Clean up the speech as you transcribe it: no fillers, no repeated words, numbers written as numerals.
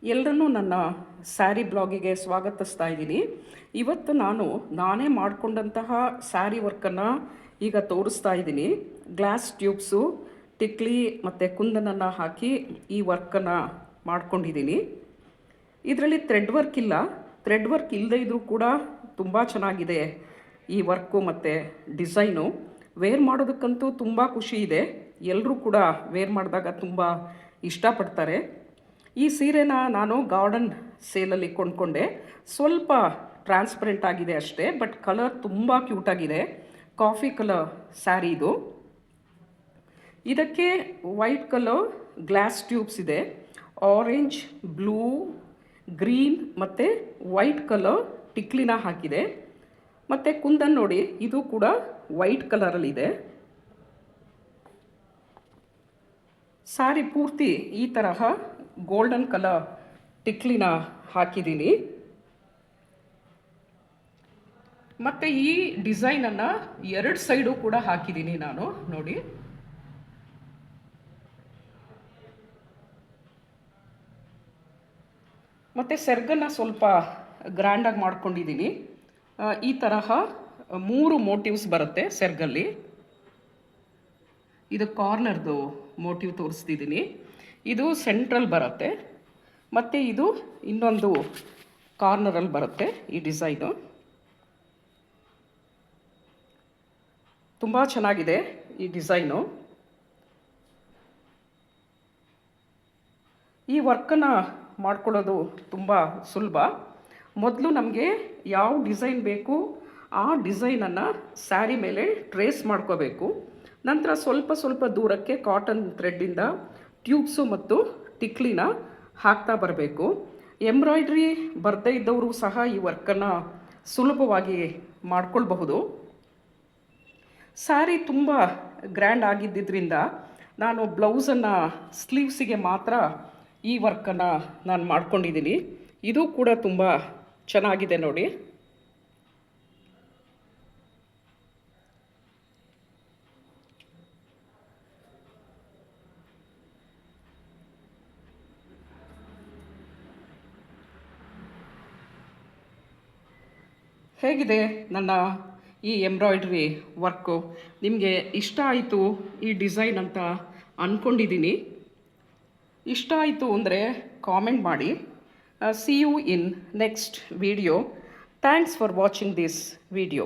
ಎಲ್ಲರನ್ನೂ ನನ್ನ ಸ್ಯಾರಿ ಬ್ಲಾಗಿಗೆ ಸ್ವಾಗತಿಸ್ತಾ ಇದ್ದೀನಿ. ಇವತ್ತು ನಾನೇ ಮಾಡಿಕೊಂಡಂತಹ ಸ್ಯಾರಿ ವರ್ಕನ್ನು ಈಗ ತೋರಿಸ್ತಾ ಇದ್ದೀನಿ. ಗ್ಲಾಸ್ ಟ್ಯೂಬ್ಸು, ಟಿಕ್ಲಿ ಮತ್ತು ಕುಂದನನ್ನು ಹಾಕಿ ಈ ವರ್ಕನ್ನು ಮಾಡ್ಕೊಂಡಿದ್ದೀನಿ. ಇದರಲ್ಲಿ ಥ್ರೆಡ್ ವರ್ಕ್ ಇಲ್ಲ. ಥ್ರೆಡ್ ವರ್ಕ್ ಇಲ್ಲದೇ ಇದ್ದರೂ ಕೂಡ ತುಂಬ ಚೆನ್ನಾಗಿದೆ ಈ ವರ್ಕು ಮತ್ತು ಡಿಸೈನು. ವೇರ್ ಮಾಡೋದಕ್ಕಂತೂ ತುಂಬ ಖುಷಿ ಇದೆ. ಎಲ್ಲರೂ ಕೂಡ ವೇರ್ ಮಾಡಿದಾಗ ತುಂಬ ಇಷ್ಟಪಡ್ತಾರೆ. ಈ ಸೀರೆನ ನಾನು ಗಾರ್ಡನ್ ಸೇಲಲ್ಲಿ ಕೊಂಡ್ಕೊಂಡೆ. ಸ್ವಲ್ಪ ಟ್ರಾನ್ಸ್ಪರೆಂಟ್ ಆಗಿದೆ ಅಷ್ಟೇ, ಬಟ್ ಕಲರ್ ತುಂಬ ಕ್ಯೂಟಾಗಿದೆ. ಕಾಫಿ ಕಲರ್ ಸ್ಯಾರಿ ಇದು. ಇದಕ್ಕೆ ವೈಟ್ ಕಲರ್ ಗ್ಲಾಸ್ ಟ್ಯೂಬ್ಸ್ ಇದೆ. ಆರೆಂಜ್, ಬ್ಲೂ, ಗ್ರೀನ್ ಮತ್ತು ವೈಟ್ ಕಲರ್ ಟಿಕ್ಲಿನ ಹಾಕಿದೆ. ಮತ್ತು ಕುಂದನ್ ನೋಡಿ, ಇದು ಕೂಡ ವೈಟ್ ಕಲರಲ್ಲಿದೆ. ಸ್ಯಾರಿ ಪೂರ್ತಿ ಈ ತರಹ ಗೋಲ್ಡನ್ ಕಲರ್ ಟಿಕ್ಲಿನ ಹಾಕಿದ್ದೀನಿ. ಮತ್ತು ಈ ಡಿಸೈನನ್ನು 2 ಸೈಡು ಕೂಡ ಹಾಕಿದ್ದೀನಿ ನಾನು ನೋಡಿ. ಮತ್ತು ಸೆರ್ಗನ್ನು ಸ್ವಲ್ಪ ಗ್ರ್ಯಾಂಡಾಗಿ ಮಾಡ್ಕೊಂಡಿದ್ದೀನಿ. ಈ ತರಹ 3 ಮೋಟಿವ್ಸ್ ಬರುತ್ತೆ ಸೆರ್ಗಲ್ಲಿ. ಇದು ಕಾರ್ನರ್ದು ಮೋಟಿವ್ ತೋರಿಸ್ತಿದ್ದೀನಿ. ಇದು ಸೆಂಟ್ರಲ್ ಬರುತ್ತೆ ಮತ್ತು ಇದು ಇನ್ನೊಂದು ಕಾರ್ನರಲ್ಲಿ ಬರುತ್ತೆ ಈ ಡಿಸೈನು. ತುಂಬ ಚೆನ್ನಾಗಿದೆ ಈ ಡಿಸೈನು. ಈ ವರ್ಕನ್ನು ಮಾಡ್ಕೊಳ್ಳೋದು ತುಂಬ ಸುಲಭ. ಮೊದಲು ನಮಗೆ ಯಾವ ಡಿಸೈನ್ ಬೇಕು ಆ ಡಿಸೈನನ್ನು ಸ್ಯಾರಿ ಮೇಲೆ ಟ್ರೇಸ್ ಮಾಡ್ಕೋಬೇಕು. ನಂತರ ಸ್ವಲ್ಪ ಸ್ವಲ್ಪ ದೂರಕ್ಕೆ ಕಾಟನ್ ಥ್ರೆಡ್ಡಿಂದ ಟ್ಯೂಬ್ಸು ಮತ್ತು ಟಿಕ್ಲಿನ ಹಾಕ್ತಾ ಬರಬೇಕು. ಎಂಬ್ರಾಯ್ಡ್ರಿ ಬರದೇ ಇದ್ದವರು ಸಹ ಈ ವರ್ಕನ್ನು ಸುಲಭವಾಗಿ ಮಾಡ್ಕೊಳ್ಬಹುದು. ಸ್ಯಾರಿ ತುಂಬ ಗ್ರ್ಯಾಂಡ್ ಆಗಿದ್ದರಿಂದ ನಾನು ಬ್ಲೌಸನ್ನು ಸ್ಲೀವ್ಸಿಗೆ ಮಾತ್ರ ಈ ವರ್ಕನ್ನು ನಾನು ಮಾಡ್ಕೊಂಡಿದ್ದೀನಿ. ಇದು ಕೂಡ ತುಂಬ ಚೆನ್ನಾಗಿದೆ ನೋಡಿ. ಹೇಗಿದೆ ನನ್ನ ಈ ಎಂಬ್ರಾಯ್ಡ್ರಿ ವರ್ಕು? ನಿಮಗೆ ಇಷ್ಟ ಆಯಿತು ಈ ಡಿಸೈನ್ ಅಂತ ಅಂದ್ಕೊಂಡಿದ್ದೀನಿ. ಇಷ್ಟ ಆಯಿತು ಅಂದರೆ ಕಾಮೆಂಟ್ ಮಾಡಿ. See you in next video. Thanks for watching this video.